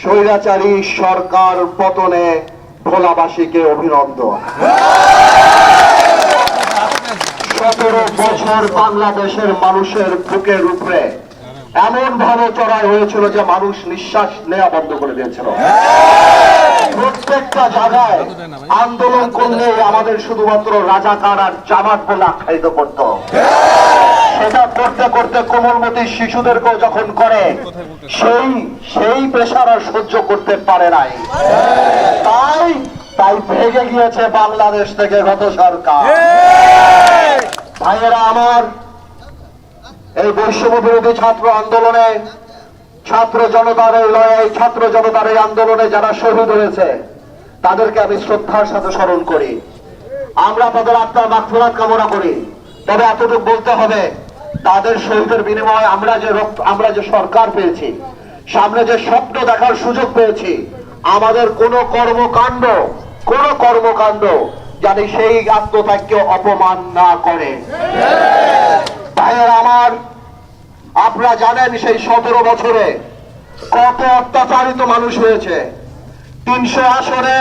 স্বৈরাচারী সরকার পতনে ভোলাবাসীকে অভিনন্দন। 17 বছর বাংলাদেশের মানুষের বুকের উপরে এমন ভাবে চড়াই হয়েছিল যে মানুষ নিঃশ্বাস নেওয়া বন্ধ করে দিয়েছিল। প্রত্যেকটা জায়গায় আন্দোলন করলে আমাদের শুধুমাত্র রাজাকার আর জামাত বলে আখ্যায়িত করত। সেটা করতে করতে কোমলমতি শিশুদেরকেও যখন করে সেই প্রেসার আর সহ্য করতে পারে নাই, তাই ভেঙে গিয়েছে বাংলাদেশ থেকে গত সরকার। ভাইয়েরা আমার, এই বৈষম্য বিরোধী ছাত্র আন্দোলনে ছাত্র জনতার এই লড়াই, ছাত্র জনতার এই আন্দোলনে যারা শহীদ হয়েছে তাদেরকে আমি শ্রদ্ধার সাথে স্মরণ করি। আমরা তাদের আত্মার মাগফিরাত কামনা করি। তবে এতটুকু বলতে হবে, তাদের শহীদের বিনিময়ে আমরা যে সরকার পেয়েছি, সামনে যে স্বপ্ন দেখার সুযোগ পেয়েছি, আমাদের কোন কর্মকাণ্ড জানি সেই আত্মত্যাগকে অপমান না করে। ভাইয়েরা আমার, আপনারা জানেন সেই 17 বছরে কত অত্যাচারিত মানুষ হয়েছে। 300 আসনে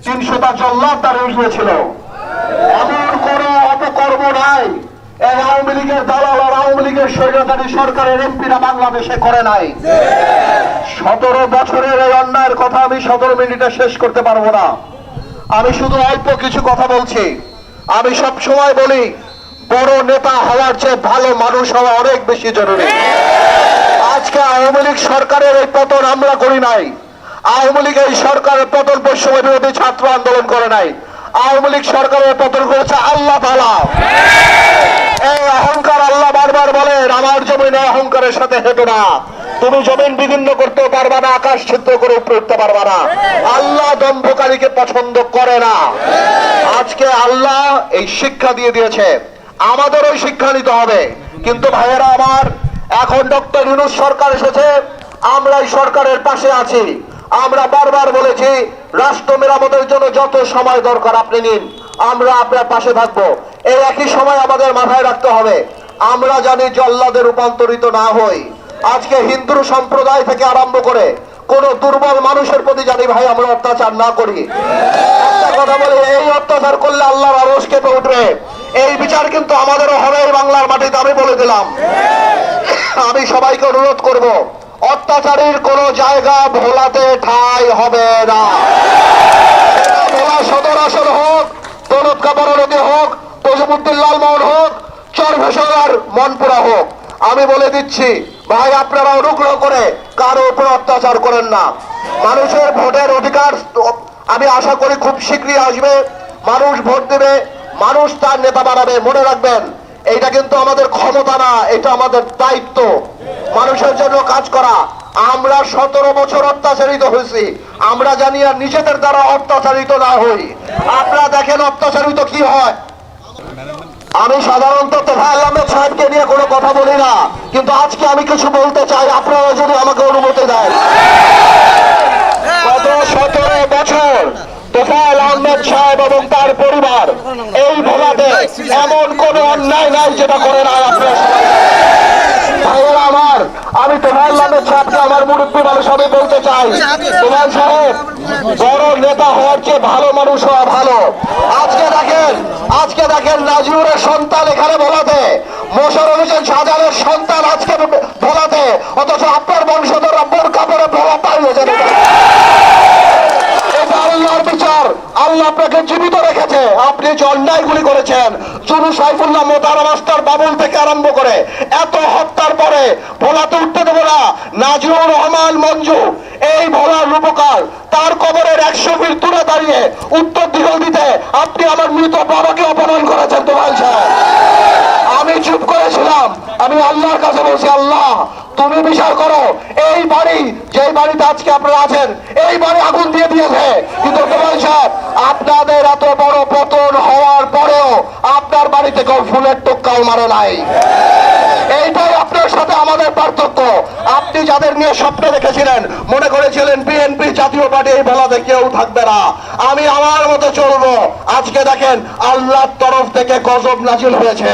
300টা জল্লাদ তার হয়েছিল। এমন কোন অপকর্ম নাই এই আওয়ামী লীগের দালাল আর আওয়ামী লীগের স্বৈরাচারী সরকারের এমপিরা বাংলাদেশে করে নাই। 17 বছরের এই অন্যায়ের কথা আমি 17 মিনিটে শেষ করতে পারবো না। আমি শুধু অল্প কিছু কথা বলছি। আমি সব সময় বলি, বড় নেতা হওয়ার চেয়ে ভালো মানুষ হওয়া অনেক বেশি জরুরি। আজকে আওয়ামী লীগ সরকারের এই পতন আমরা করি নাই। আওয়ামী লীগ এই সরকারের পতন বৈষম্য বিরোধী ছাত্র আন্দোলন করে নাই। আওয়ামী লীগ সরকারের পতন করেছে আল্লাহ তাআলা। এই অহংকার, আল্লাহ বারবার বলেন, আমার জমিনে অহংকারের সাথে হেঁটো না। তুমি জমিন বিদীর্ণ করতে পারবা না, আকাশ ছিদ্র করে উপরে উঠতে পারবা না। আল্লাহ দম্ভকারীকে পছন্দ করে না। আজকে আল্লাহ এই শিক্ষা দিয়ে দিয়েছে, আমাদের ওই শিক্ষা নিতে হবে। কিন্তু ভাইয়েরা আমার, এখন ডক্টর ইউনূস সরকার এসেছে, আমরা এই সরকারের পাশে আছি। আমরা বারবার বলেছি, রাষ্ট্র মেরামতের জন্য যত সময় দরকার আপনি নিন, আমরা আপনার পাশে থাকবো। এই একই সময় আমাদের মাথায় রাখতে হবে, আমরা জানি জল্লাদে রূপান্তরিত না হই। আজকে হিন্দু সম্প্রদায় থেকে আরম্ভ করে কোন দুর্বল মানুষের প্রতি জানি ভাই আমরা অত্যাচার না করি। একটা কথা বলি, এই অত্যাচার করলে আল্লাহর আরশ কেঁপে উঠবে। এই বিচার কিন্তু আমাদেরও হবে এই বাংলার মাটিতে, আমি বলে দিলাম। আমি সবাইকে অনুরোধ করব, অত্যাচারীর কোন জায়গা ভোলাতে ঠাঁই হবে না। ভোলা সদর আসন হোক, দৌলতখাঁ বড়নদী হোক, তজুমুদ্দিন লালমোহন হোক, চরভেশার মনপুরা হোক, আমি বলে দিচ্ছি ভাই, আপনারা অনুগ্রহ করে কারো উপর অত্যাচার করেন না। মানুষের ভোটের অধিকার আমি আশা করি খুব শীঘ্রই আসবে। মানুষ ভোট দেবে, মানুষ তার নেতা বানাবে। মনে রাখবেন, এইটা কিন্তু আমাদের ক্ষমতা না, এটা আমাদের দায়িত্ব মানুষের জন্য কাজ করা। আমরা 17 বছর অত্যাচারিত হয়েছি, আমরা জানি আর নিজেদের দ্বারা অত্যাচারিত না হই। আপনারা দেখেন অত্যাচারিত কি হয়। আমি সাধারণত তোফায়েল আহমেদ সাহেবকে নিয়ে কোনো কথা বলি না, কিন্তু আজকে আমি কিছু বলতে চাই, আপনারা যদি আমাকে অনুমতি দেন। গত 17 বছর তোফায়েল আহমেদ সাহেব এবং তার পরিবার এই ভোলাতে এমন কোন অন্যায় নাই যেটা করে নাই। আপনারা ভাইয়েরা আমার, আমি তোফায়েল আহমেদ সাহেবকে আমার মুরব্বী মানুষ আমি বলতে চাই, তোফায়েল সাহেব, বড় নেতা হওয়ার চেয়ে ভালো মানুষ হওয়া ভালো। আজকে দেখেন নাজিউরের সন্তান এখানে ভোলাতে, মোশাররফ হোসেন শাহজাহানের সন্তান আজকে ভোলাতে, অথচ আপনার বংশধররা বোরকা পরে ভোলা পালিয়ে যাবে। এটা আল্লাহর বিচার। আল্লাহ আপনাকে জীবিত রেখেছে। আপনি যে অন্যায়গুলি করেছেন, চুনু সাইফুল্লাহ, মোতারা মাস্টার, বাবুল থেকে আরম্ভ করে এত হত্যার পরে ভোলাতে উঠতে দেবো না। নাজিউর রহমান মঞ্জু এই ভোলার রূপকার, তার কবরের 100 ফিট দূরে দাঁড়িয়ে উত্তর দিগল দিতে আপনি আমার মৃত বাবাকে অপমান করেছেন। তোফায়েল সাহেব, আমি চুপ করেছিলাম। আমি আল্লাহর কাছে বলছি, আল্লাহ তুমি বিচার করো। এই বাড়ি, যে বাড়িতে আজকে আপনারা আছেন, এই বাড়ি আগুন দিয়ে দিয়েছে। কিন্তু তোফায়েল সাহেব, আপনাদের এত বড় পতন হওয়ার পরেও আপনার বাড়িতে কেউ ফুলের টোক্কাও মারে নাই। এইটাই আপনার সাথে আমাদের পার্থক্য। আপনি যাদের নিয়ে স্বপ্ন দেখেছিলেন, মনে করেছিলেন বিএনপি জাতীয় পার্টি এই ভোলাতে কেউ থাকবে না, আমি আমার মতো চলবো। আজকে দেখেন আল্লাহর তরফ থেকে গজব নাজিল হয়েছে।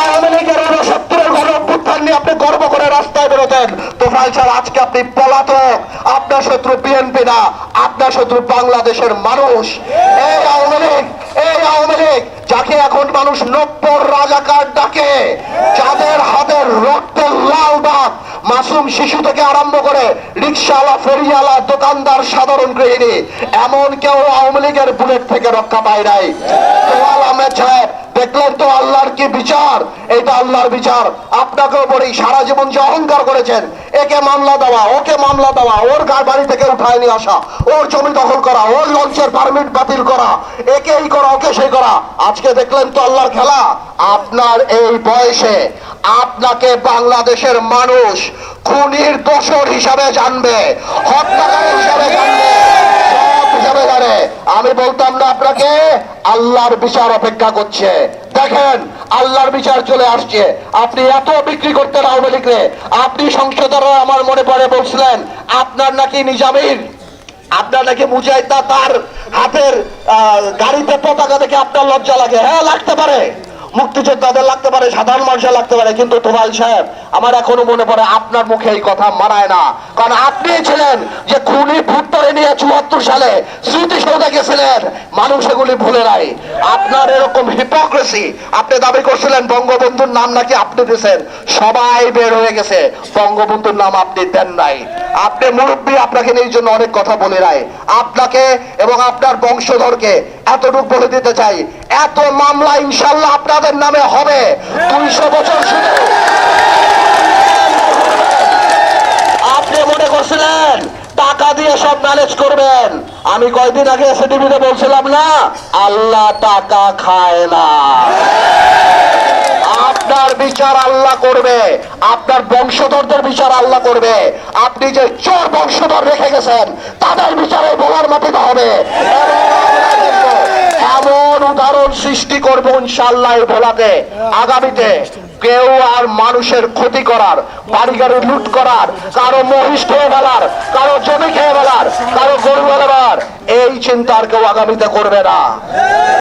আওয়ামী লীগের 69 গণ উঠেননি, আপনি গর্ব করে রাস্তায় বেরোতেন। তোফায়েল স্যার আজকে আপনি পলাতক। আপনার শত্রু বিএনপি না, আপনার শত্রু বাংলাদেশের মানুষ। এই আওয়ামী লীগ যাকে এখন মানুষ নব্বর রাজাকার ডাকে, যাদের হাতের রক্তের লাল দাগ, মাসুম শিশু থেকে আরম্ভ করে রিক্সাওয়ালা, ফেরিওয়ালা, দোকানদার, সাধারণ গৃহিণী, এমন কেউ আওয়ামী লীগের বুলেট থেকে রক্ষা পায় নাই। তোয়াল আহমেদ সাহেব, দেখলেন তো আল্লাহর কি বিচার? এটা আল্লাহর বিচার। আপনাকেও বলি, সারা জীবন যে অহংকার করেছেন, একে মামলা দেওয়া, ওকে মামলা দেওয়া, ওর বাড়ি থেকে উঠায় নিয়ে আসা, ওর জমি দখল করা, ওর লঞ্চের পারমিট বাতিল করা, একে এই করা, ওকে সেই করা, আজকে দেখলেন তো আল্লাহর খেলা। আপনার এই বয়সে আপনাকে বাংলাদেশের মানুষ খুনির দোষর হিসাবে জানবে, হত্যাকারী হিসাবে জানবে, সব হিসাবে জানে। আমি বলতাম না আপনাকে, আল্লাহর বিচার অপেক্ষা করছে। দেখেন আল্লাহর বিচার চলে আসছে। আপনি এত বিক্রি করতেন আওয়ামী লীগরে, আপনি সংসদের, আমার মনে পড়ে বলছিলেন আপনার নাকি নিজামীর, আপনার নাকি মুজাহিদ তার হাতের গাড়িতে পতাকা দেখে আপনার লজ্জা লাগে। হ্যাঁ, লাগতে পারে, মুক্তিযোদ্ধাদের লাগতে পারে, সাধারণ মানুষের লাগতে পারে, কিন্তু তোফায়েল সাহেব, আমার এখনো মনে পড়ে আপনার মুখে এই কথা মানায় না। কারণ আপনি ছিলেন যে খুনি ভুট্টোরে নিয়ে 74 সালে স্মৃতিসৌধে গেছিলেন, মানুষ এগুলি ভুলে নাই। আপনার এরকম হিপোক্রেসি, আপনি দাবি করছিলেন বঙ্গবন্ধুর নাম নাকি আপনি দিয়েছেন, সবাই বের হয়ে গেছে, বঙ্গবন্ধুর নাম আপনি দেন নাই। আপনি মুরব্বী, আপনাকে এই জন্য অনেক কথা বলে নাই। আপনাকে এবং আপনার বংশধরকে এতটুকু বলে দিতে চাই, এত মামলা ইনশাল্লাহ আপনাদের নামে হবে। 200 বছর শুধু আপনি মনে করছিলেন টাকা দিয়ে সব ম্যানেজ করবেন। আমি কয়েকদিন আগে এসএটিভিতে বলছিলাম না, আল্লাহ টাকা খায় না। আপনার বিচার আল্লাহ করবে, আপনার বংশধরদের বিচার আল্লাহ করবে। আপনি যে চোর বংশধর রেখে গেছেন, তাদের বিচারে বলার মাটিতে হবে। এমন উদাহরণ সৃষ্টি করবো ইনশাআল্লাহ এই ভোলাতে, আগামীতে কেউ আর মানুষের ক্ষতি করার, বাড়িগাড়ি লুট করার, কারো মহিষ খেয়ে ফেলার, কারো জমি খেয়ে ফেলার, কারো গরু ফেলার, এই চিন্তা আর কেউ আগামীতে করবে না।